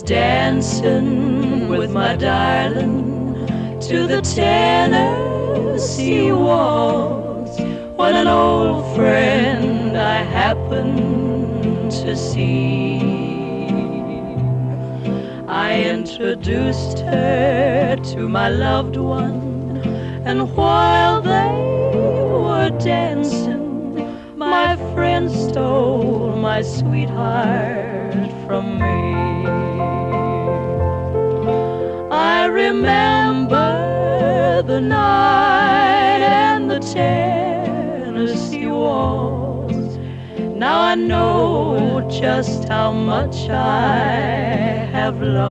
was dancing with my darling to the Tennessee waltz when an old friend I happened to see. I introduced her to my loved one, and while they were dancing, my friend stole my sweetheart from me. I remember the night and the Tennessee waltz. Now I know just how much I have loved.